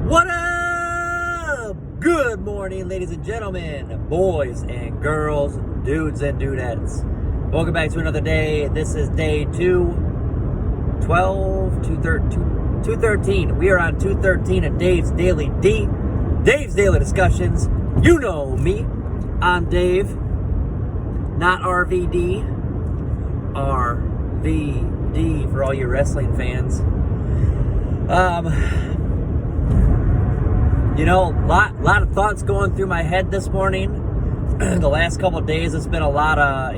What up? Good morning, ladies and gentlemen, boys and girls, dudes and dudettes. Welcome back to another day. This is day 213. We are on 213 of Dave's Daily Dave's Daily Discussions. You know me. I'm Dave, not RVD. RVD for all you wrestling fans. Lot of thoughts going through my head this morning. The last couple of days, it's been a lot of,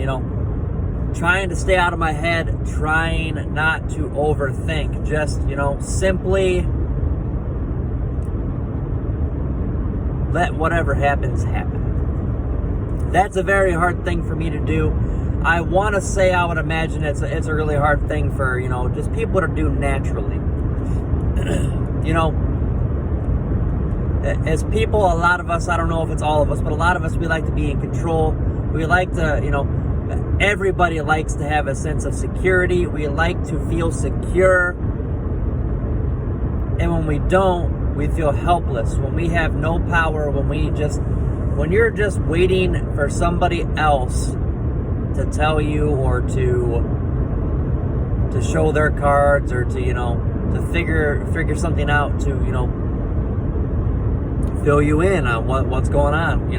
trying to stay out of my head, trying not to overthink. Just, simply let whatever happens, happen. That's a very hard thing for me to do. I want to say I would imagine it's a really hard thing for, just people to do naturally. As people, a lot of us, I don't know if it's all of us, but a lot of us, we like to be in control. We like to, everybody likes to have a sense of security. We like to feel secure. And when we don't, we feel helpless. When we have no power, when you're just waiting for somebody else to tell you or to show their cards or to figure something out to, fill you in on what's going on.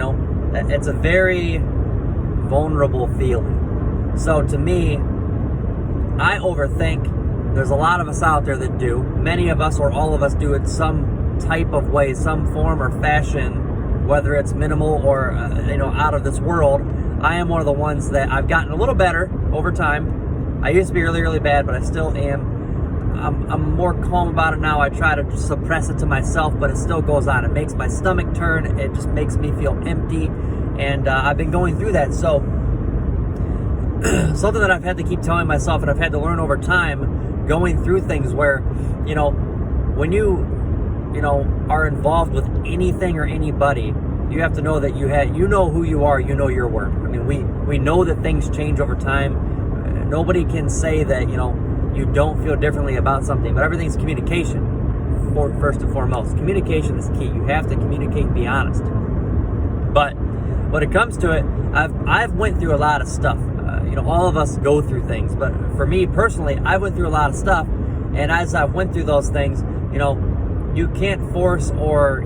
It's a very vulnerable feeling. So to me, I overthink. There's a lot of us out there that do. Many of us or all of us do it some type of way, some form or fashion, whether it's minimal or out of this world. I am one of the ones that I've gotten a little better over time. I used to be really, really bad, but I still am. I'm more calm about it now. I try to suppress it to myself, but it still goes on. It makes my stomach turn. It just makes me feel empty. And I've been going through that. So something that I've had to keep telling myself and I've had to learn over time, going through things where, when you are involved with anything or anybody, you have to know that you know who you are, you know your worth. I mean, we know that things change over time. Nobody can say that, you don't feel differently about something, but everything's communication. First and foremost, communication is key. You have to communicate and be honest. But when it comes to it, I've went through a lot of stuff. All of us go through things, but for me personally, I went through a lot of stuff, and as I went through those things, you can't force or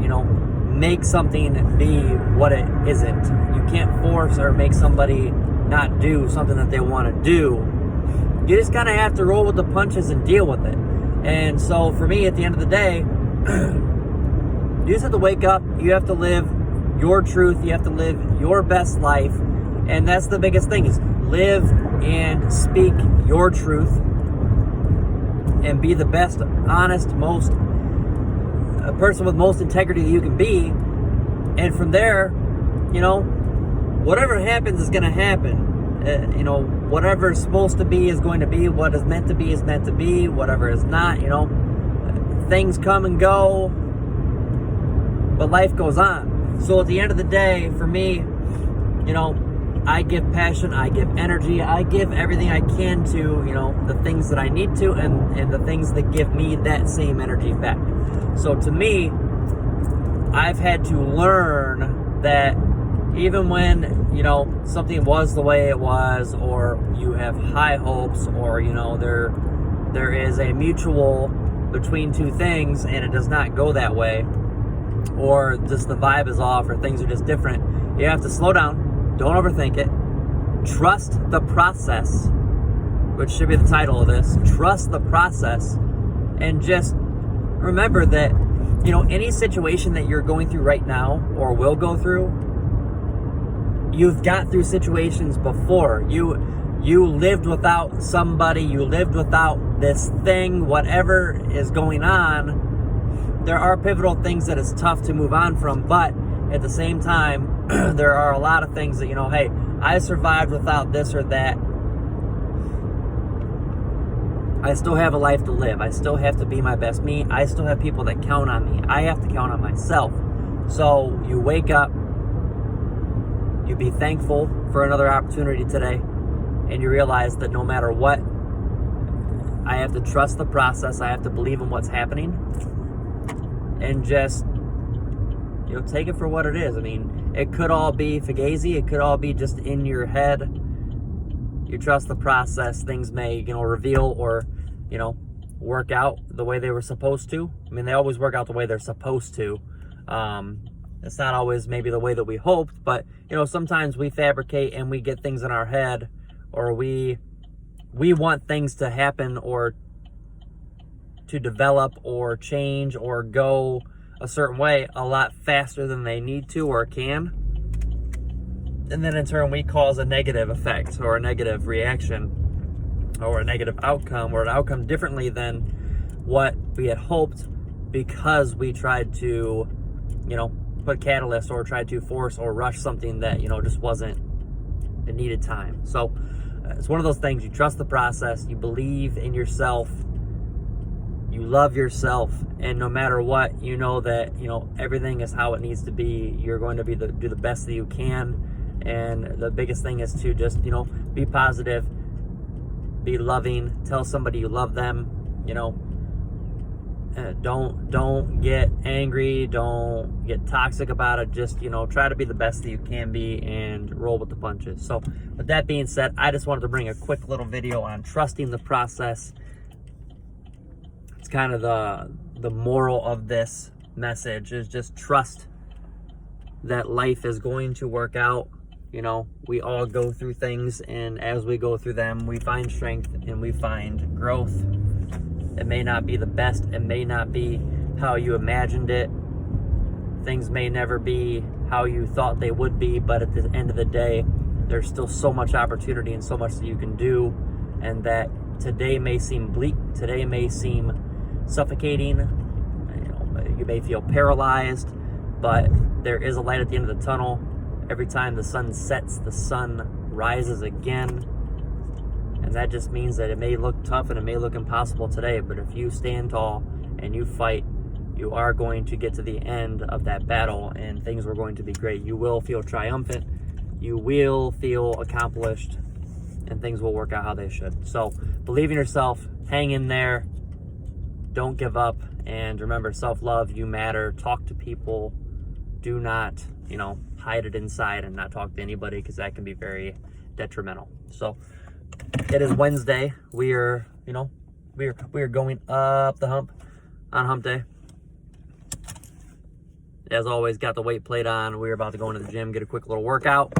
make something be what it isn't. You can't force or make somebody not do something that they want to do. You just kind of have to roll with the punches and deal with it. And so for me, at the end of the day, you just have to wake up. You have to live your truth. You have to live your best life. And that's the biggest thing, is live and speak your truth and be the best, honest, a person with most integrity that you can be. And from there, whatever happens is going to happen. Whatever is supposed to be is going to be. What is meant to be is meant to be. Whatever is not, things come and go, but life goes on. So at the end of the day, for me, I give passion, I give energy, I give everything I can to, the things that I need to and the things that give me that same energy back. So to me, I've had to learn that even when, something was the way it was, or you have high hopes, or, there is a mutual between two things and it does not go that way, or just the vibe is off, or things are just different, you have to slow down. Don't overthink it. Trust the process, which should be the title of this. Trust the process, and just remember that, any situation that you're going through right now or will go through, you've got through situations before. You lived without somebody. You lived without this thing. Whatever is going on, there are pivotal things that it's tough to move on from, but at the same time, there are a lot of things that, hey, I survived without this or that. I still have a life to live. I still have to be my best me. I still have people that count on me. I have to count on myself. So you wake up, you be thankful for another opportunity today, and you realize that no matter what, I have to trust the process. I have to believe in what's happening. and just, you know, take it for what it is. I mean, it could all be fugazi. It could all be just in your head. You trust the process. Things may, you know, reveal or, you know, work out the way they were supposed to. I mean, they always work out the way they're supposed to. It's not always maybe the way that we hoped, but, you know, sometimes we fabricate and we get things in our head, or we want things to happen or to develop or change or go a certain way a lot faster than they need to or can. And then in turn, we cause a negative effect or a negative reaction or a negative outcome or an outcome differently than what we had hoped, because we tried to, you know, put catalyst or tried to force or rush something that, you know, just wasn't, it needed time. So it's one of those things. You trust the process, you believe in yourself, you love yourself, and no matter what, you know that, you know, everything is how it needs to be. You're going to do the best that you can. And the biggest thing is to just, you know, be positive, be loving, tell somebody you love them, you know. Don't get angry, don't get toxic about it. Just, you know, try to be the best that you can be and roll with the punches. So with that being said, I just wanted to bring a quick little video on trusting the process. It's kind of the moral of this message is just trust that life is going to work out. You know, we all go through things, and as we go through them, we find strength and we find growth. It may not be the best. It may not be how you imagined it. Things may never be how you thought they would be, but at the end of the day, there's still so much opportunity and so much that you can do, and that today may seem bleak. Today may seem suffocating. You know, you may feel paralyzed, but there is a light at the end of the tunnel. Every time the sun sets, the sun rises again. And that just means that it may look tough and it may look impossible today, but if you stand tall and you fight, you are going to get to the end of that battle and things are going to be great. You will feel triumphant, you will feel accomplished, and things will work out how they should. So believe in yourself, hang in there, don't give up, and remember, self-love, you matter. Talk to people. Do not, you know, hide it inside and not talk to anybody, because that can be very detrimental. So it is Wednesday. We are, you know, we are going up the hump on hump day. As always, got the weight plate on. We're about to go into the gym, get a quick little workout,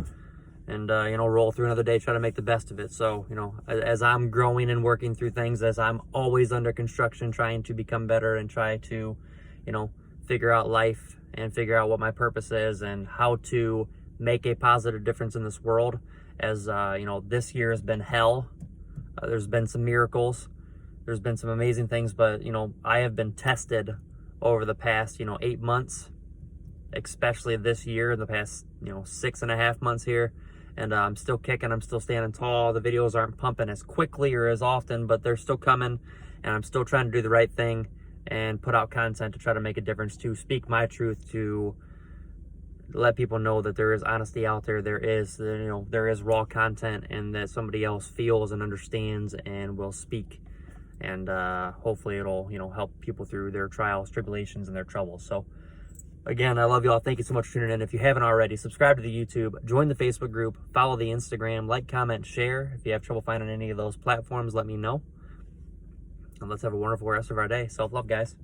and, you know, roll through another day, try to make the best of it. So, you know, as I'm growing and working through things, as I'm always under construction, trying to become better and try to, you know, figure out life and figure out what my purpose is and how to make a positive difference in this world. As, you know, this year has been hell. There's been some miracles. There's been some amazing things, but, you know, I have been tested over the past, you know, 8 months, especially this year, the past, you know, 6.5 months here. And I'm still kicking. I'm still standing tall. The videos aren't pumping as quickly or as often, but they're still coming. And I'm still trying to do the right thing and put out content to try to make a difference, to speak my truth, to let people know that there is honesty out there. There is, you know, there is raw content, and that somebody else feels and understands and will speak. And hopefully it'll, you know, help people through their trials, tribulations, and their troubles. So again, I love y'all. Thank you so much for tuning in. If you haven't already, subscribe to the YouTube, join the Facebook group, follow the Instagram, like, comment, share. If you have trouble finding any of those platforms, let me know. And let's have a wonderful rest of our day. Self-love, guys.